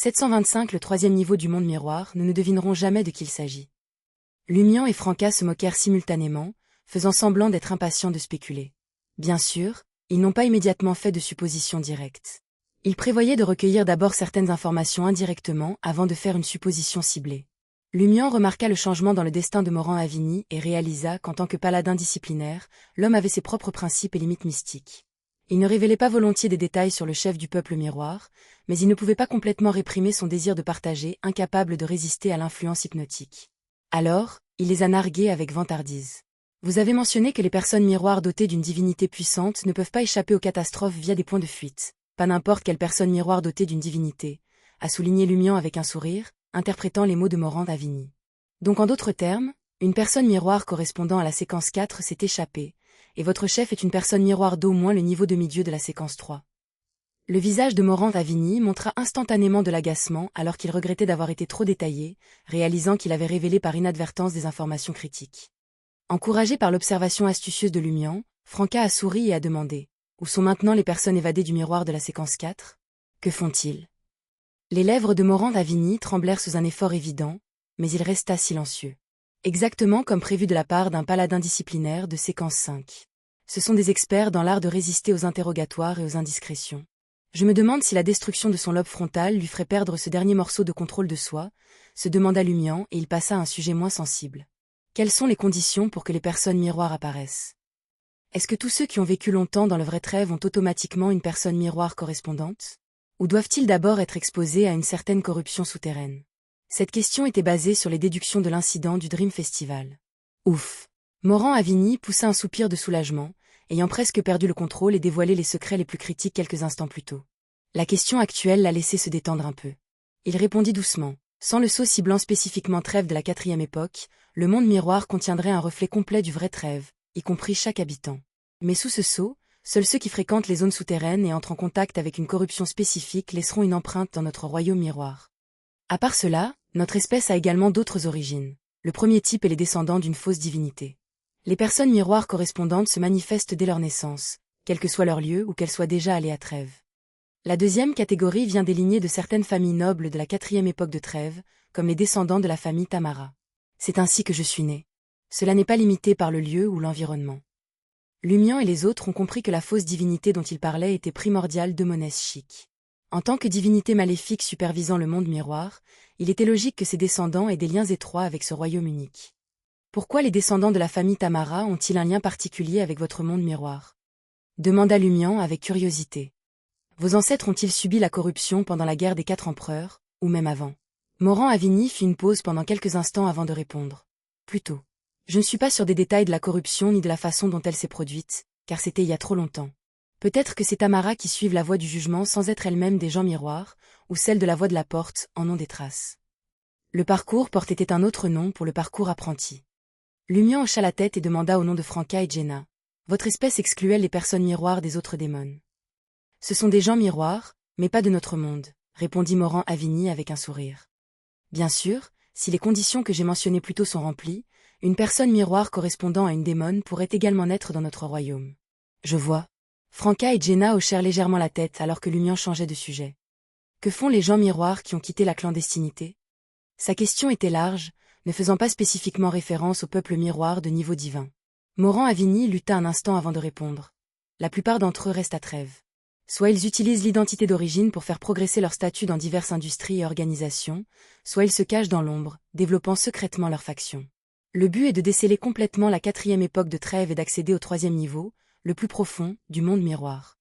725 Le troisième niveau du monde miroir, nous ne devinerons jamais de qui il s'agit. Lumian et Franca se moquèrent simultanément, faisant semblant d'être impatients de spéculer. Bien sûr, ils n'ont pas immédiatement fait de suppositions directes. Ils prévoyaient de recueillir d'abord certaines informations indirectement avant de faire une supposition ciblée. Lumian remarqua le changement dans le destin de Morand-Avigny et réalisa qu'en tant que paladin disciplinaire, l'homme avait ses propres principes et limites mystiques. Il ne révélait pas volontiers des détails sur le chef du peuple miroir, mais il ne pouvait pas complètement réprimer son désir de partager, incapable de résister à l'influence hypnotique. Alors, il les a nargués avec vantardise. Vous avez mentionné que les personnes miroirs dotées d'une divinité puissante ne peuvent pas échapper aux catastrophes via des points de fuite. Pas n'importe quelle personne miroir dotée d'une divinité, a souligné Lumian avec un sourire, interprétant les mots de Morand-Avigny. Donc en d'autres termes, une personne miroir correspondant à la séquence 4 s'est échappée, et votre chef est une personne miroir d'au moins le niveau demi-dieu de la séquence 3. Le visage de Morand-Avigny montra instantanément de l'agacement alors qu'il regrettait d'avoir été trop détaillé, réalisant qu'il avait révélé par inadvertance des informations critiques. Encouragé par l'observation astucieuse de Lumian, Franca a souri et a demandé « Où sont maintenant les personnes évadées du miroir de la séquence 4 ? Que font-ils » Les lèvres de Morand-Avigny tremblèrent sous un effort évident, mais il resta silencieux. Exactement comme prévu de la part d'un paladin disciplinaire de séquence 5. Ce sont des experts dans l'art de résister aux interrogatoires et aux indiscrétions. Je me demande si la destruction de son lobe frontal lui ferait perdre ce dernier morceau de contrôle de soi, se demanda Lumian et il passa à un sujet moins sensible. Quelles sont les conditions pour que les personnes miroirs apparaissent ? Est-ce que tous ceux qui ont vécu longtemps dans le vrai rêve ont automatiquement une personne miroir correspondante ? Ou doivent-ils d'abord être exposés à une certaine corruption souterraine ? Cette question était basée sur les déductions de l'incident du Dream Festival. Ouf ! Morand-Avigny poussa un soupir de soulagement, ayant presque perdu le contrôle et dévoilé les secrets les plus critiques quelques instants plus tôt. La question actuelle l'a laissé se détendre un peu. Il répondit doucement. Sans le sceau ciblant spécifiquement Trèves de la 4e époque, le monde miroir contiendrait un reflet complet du vrai Trèves, y compris chaque habitant. Mais sous ce sceau, seuls ceux qui fréquentent les zones souterraines et entrent en contact avec une corruption spécifique laisseront une empreinte dans notre royaume miroir. À part cela, notre espèce a également d'autres origines. Le premier type est les descendants d'une fausse divinité. Les personnes miroirs correspondantes se manifestent dès leur naissance, quel que soit leur lieu ou qu'elles soient déjà allées à Trèves. La deuxième catégorie vient des lignées de certaines familles nobles de la 4e époque de Trèves, comme les descendants de la famille Tamara. C'est ainsi que je suis né. Cela n'est pas limité par le lieu ou l'environnement. Lumian et les autres ont compris que la fausse divinité dont il parlait était primordiale de Monès Chic. En tant que divinité maléfique supervisant le monde miroir, il était logique que ses descendants aient des liens étroits avec ce royaume unique. Pourquoi les descendants de la famille Tamara ont-ils un lien particulier avec votre monde miroir ? Demanda Lumian avec curiosité. Vos ancêtres ont-ils subi la corruption pendant la guerre des 4 empereurs, ou même avant ? Morand-Avigny fit une pause pendant quelques instants avant de répondre. Plutôt. Je ne suis pas sûr des détails de la corruption ni de la façon dont elle s'est produite, car c'était il y a trop longtemps. Peut-être que ces Tamara qui suivent la voie du jugement sans être elles-mêmes des gens miroirs, ou celle de la voie de la porte, en ont des traces. Le parcours porte était un autre nom pour le parcours apprenti. Lumian hocha la tête et demanda au nom de Franca et Jenna. Votre espèce excluait les personnes miroirs des autres démons. Ce sont des gens miroirs, mais pas de notre monde, répondit Morand-Avigny avec un sourire. Bien sûr, si les conditions que j'ai mentionnées plus tôt sont remplies, une personne miroir correspondant à une démone pourrait également naître dans notre royaume. Je vois. Franca et Jenna hochèrent légèrement la tête alors que Lumian changeait de sujet. Que font les gens miroirs qui ont quitté la clandestinité ? Sa question était large, ne faisant pas spécifiquement référence au peuple miroir de niveau divin. Morand-Avigny lutta un instant avant de répondre. La plupart d'entre eux restent à Trèves. Soit ils utilisent l'identité d'origine pour faire progresser leur statut dans diverses industries et organisations, soit ils se cachent dans l'ombre, développant secrètement leur faction. Le but est de déceler complètement la 4e époque de Trèves et d'accéder au 3e niveau, le plus profond, du monde miroir.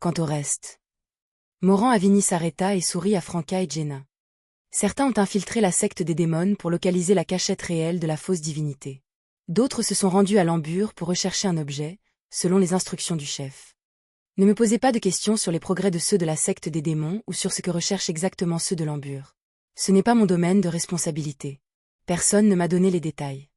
Quant au reste... Morand-Avigny s'arrêta et sourit à Franca et Jenna. Certains ont infiltré la secte des démons pour localiser la cachette réelle de la fausse divinité. D'autres se sont rendus à l'Embure pour rechercher un objet, selon les instructions du chef. Ne me posez pas de questions sur les progrès de ceux de la secte des démons ou sur ce que recherchent exactement ceux de l'Embure. Ce n'est pas mon domaine de responsabilité. Personne ne m'a donné les détails.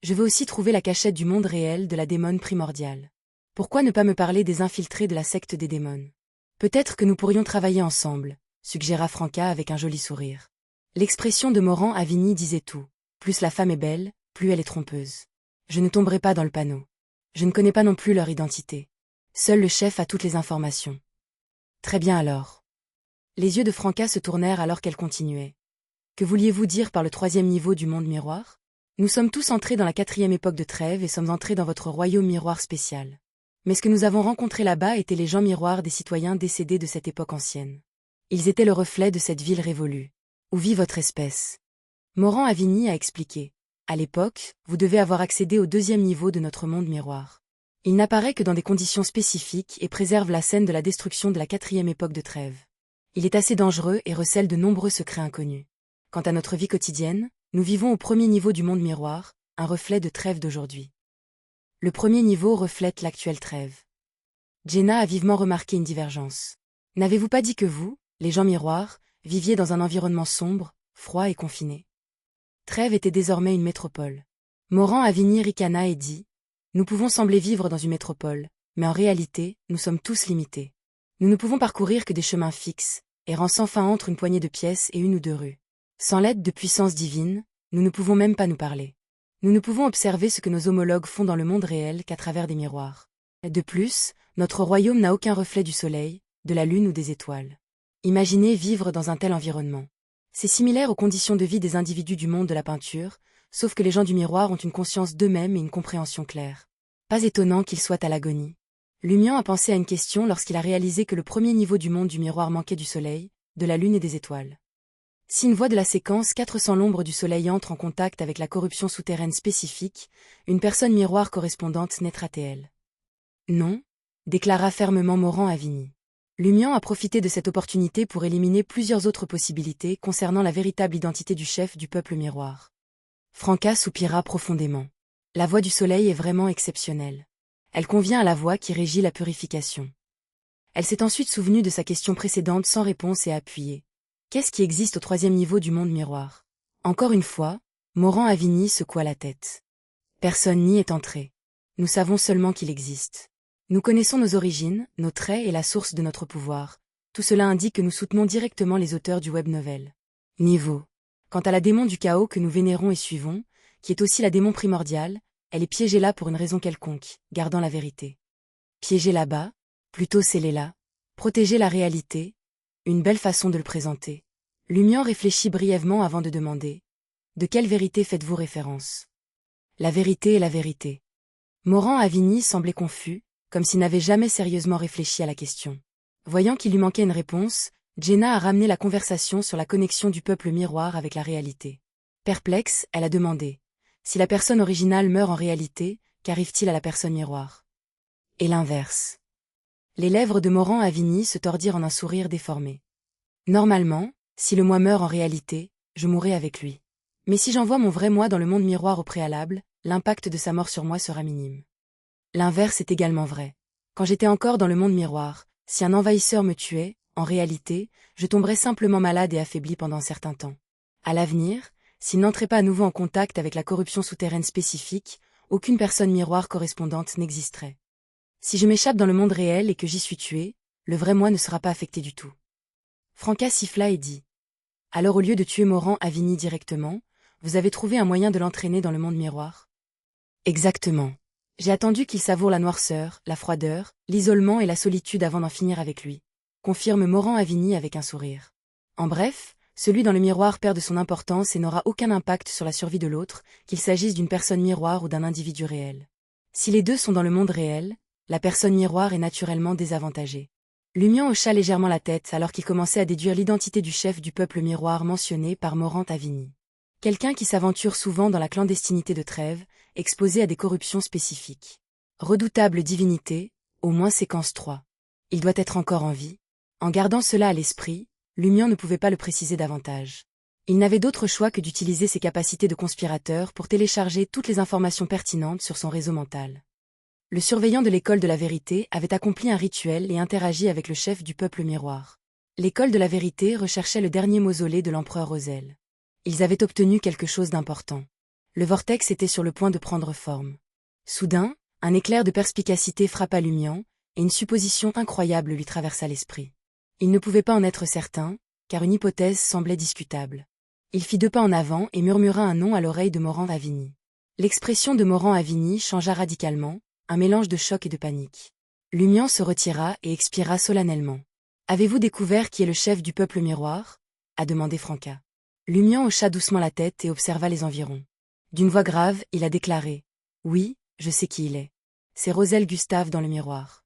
Je veux aussi trouver la cachette du monde réel de la démone primordiale. Pourquoi ne pas me parler des infiltrés de la secte des démons ? Peut-être que nous pourrions travailler ensemble, suggéra Franca avec un joli sourire. L'expression de Morand-Avigny disait tout. Plus la femme est belle, plus elle est trompeuse. Je ne tomberai pas dans le panneau. Je ne connais pas non plus leur identité. Seul le chef a toutes les informations. Très bien alors. Les yeux de Franca se tournèrent alors qu'elle continuait. Que vouliez-vous dire par le troisième niveau du monde miroir? Nous sommes tous entrés dans la quatrième époque de trêve et sommes entrés dans votre royaume miroir spécial. Mais ce que nous avons rencontré là-bas étaient les gens miroirs des citoyens décédés de cette époque ancienne. Ils étaient le reflet de cette ville révolue. Où vit votre espèce? Morand-Avigny a expliqué. À l'époque, vous devez avoir accédé au deuxième niveau de notre monde miroir. Il n'apparaît que dans des conditions spécifiques et préserve la scène de la destruction de la quatrième époque de trêve. Il est assez dangereux et recèle de nombreux secrets inconnus. Quant à notre vie quotidienne, nous vivons au premier niveau du monde miroir, un reflet de trêve d'aujourd'hui. Le premier niveau reflète l'actuelle trêve. Jenna a vivement remarqué une divergence. N'avez-vous pas dit que vous, les gens miroirs, viviez dans un environnement sombre, froid et confiné? Trêve était désormais une métropole. Morand-Avigny ricana et dit « Nous pouvons sembler vivre dans une métropole, mais en réalité, nous sommes tous limités. Nous ne pouvons parcourir que des chemins fixes, errant sans fin entre une poignée de pièces et une ou deux rues. Sans l'aide de puissance divine, nous ne pouvons même pas nous parler. Nous ne pouvons observer ce que nos homologues font dans le monde réel qu'à travers des miroirs. De plus, notre royaume n'a aucun reflet du soleil, de la lune ou des étoiles. Imaginez vivre dans un tel environnement. C'est similaire aux conditions de vie des individus du monde de la peinture, sauf que les gens du miroir ont une conscience d'eux-mêmes et une compréhension claire. Pas étonnant qu'ils soient à l'agonie. Lumian a pensé à une question lorsqu'il a réalisé que le premier niveau du monde du miroir manquait du soleil, de la lune et des étoiles. Si une voie de la séquence 400 l'ombre du soleil entre en contact avec la corruption souterraine spécifique, une personne miroir correspondante naîtra-t-elle? Non, déclara fermement Morand-Avigny. Lumian a profité de cette opportunité pour éliminer plusieurs autres possibilités concernant la véritable identité du chef du peuple miroir. Franca soupira profondément. La voie du soleil est vraiment exceptionnelle. Elle convient à la voie qui régit la purification. Elle s'est ensuite souvenue de sa question précédente sans réponse et a appuyé. Qu'est-ce qui existe au troisième niveau du monde miroir? Encore une fois, Morand-Avigny secoua la tête. Personne n'y est entré. Nous savons seulement qu'il existe. Nous connaissons nos origines, nos traits et la source de notre pouvoir. Tout cela indique que nous soutenons directement les auteurs du web novel. Niveau. Quant à la démon du chaos que nous vénérons et suivons, qui est aussi la démon primordiale, elle est piégée là pour une raison quelconque, gardant la vérité. Piégée là-bas, plutôt scellée là, protéger la réalité, une belle façon de le présenter. Lumian réfléchit brièvement avant de demander. De quelle vérité faites-vous référence? La vérité est la vérité. Morand-Avigny semblait confus, comme s'il n'avait jamais sérieusement réfléchi à la question. Voyant qu'il lui manquait une réponse, Jenna a ramené la conversation sur la connexion du peuple miroir avec la réalité. Perplexe, elle a demandé. Si la personne originale meurt en réalité, qu'arrive-t-il à la personne miroir? Et l'inverse. Les lèvres de Morand-Avigny se tordirent en un sourire déformé. Normalement, si le moi meurt en réalité, je mourrai avec lui. Mais si j'envoie mon vrai moi dans le monde miroir au préalable, l'impact de sa mort sur moi sera minime. L'inverse est également vrai. Quand j'étais encore dans le monde miroir, si un envahisseur me tuait, en réalité, je tomberais simplement malade et affaibli pendant un certain temps. À l'avenir, s'il n'entrait pas à nouveau en contact avec la corruption souterraine spécifique, aucune personne miroir correspondante n'existerait. Si je m'échappe dans le monde réel et que j'y suis tué, le vrai moi ne sera pas affecté du tout. Franca siffla et dit. Alors au lieu de tuer Morand-Avigny directement, vous avez trouvé un moyen de l'entraîner dans le monde miroir? Exactement. J'ai attendu qu'il savoure la noirceur, la froideur, l'isolement et la solitude avant d'en finir avec lui. Confirme Morand-Avigny avec un sourire. En bref, celui dans le miroir perd de son importance et n'aura aucun impact sur la survie de l'autre, qu'il s'agisse d'une personne miroir ou d'un individu réel. Si les deux sont dans le monde réel, la personne miroir est naturellement désavantagée. Lumian hocha légèrement la tête alors qu'il commençait à déduire l'identité du chef du peuple miroir mentionné par Morand-Avigny. Quelqu'un qui s'aventure souvent dans la clandestinité de Trêve, exposé à des corruptions spécifiques. Redoutable divinité, au moins séquence 3. Il doit être encore en vie. En gardant cela à l'esprit, Lumian ne pouvait pas le préciser davantage. Il n'avait d'autre choix que d'utiliser ses capacités de conspirateur pour télécharger toutes les informations pertinentes sur son réseau mental. Le surveillant de l'école de la vérité avait accompli un rituel et interagi avec le chef du peuple miroir. L'école de la vérité recherchait le dernier mausolée de l'empereur Rosel. Ils avaient obtenu quelque chose d'important. Le vortex était sur le point de prendre forme. Soudain, un éclair de perspicacité frappa Lumian, et une supposition incroyable lui traversa l'esprit. Il ne pouvait pas en être certain, car une hypothèse semblait discutable. Il fit 2 pas en avant et murmura un nom à l'oreille de Morand-Avigny. L'expression de Morand-Avigny changea radicalement, un mélange de choc et de panique. Lumian se retira et expira solennellement. Avez-vous découvert qui est le chef du peuple miroir? A demandé Franca. Lumian hocha doucement la tête et observa les environs. D'une voix grave, il a déclaré. Oui, je sais qui il est. C'est Roselle Gustave dans le miroir.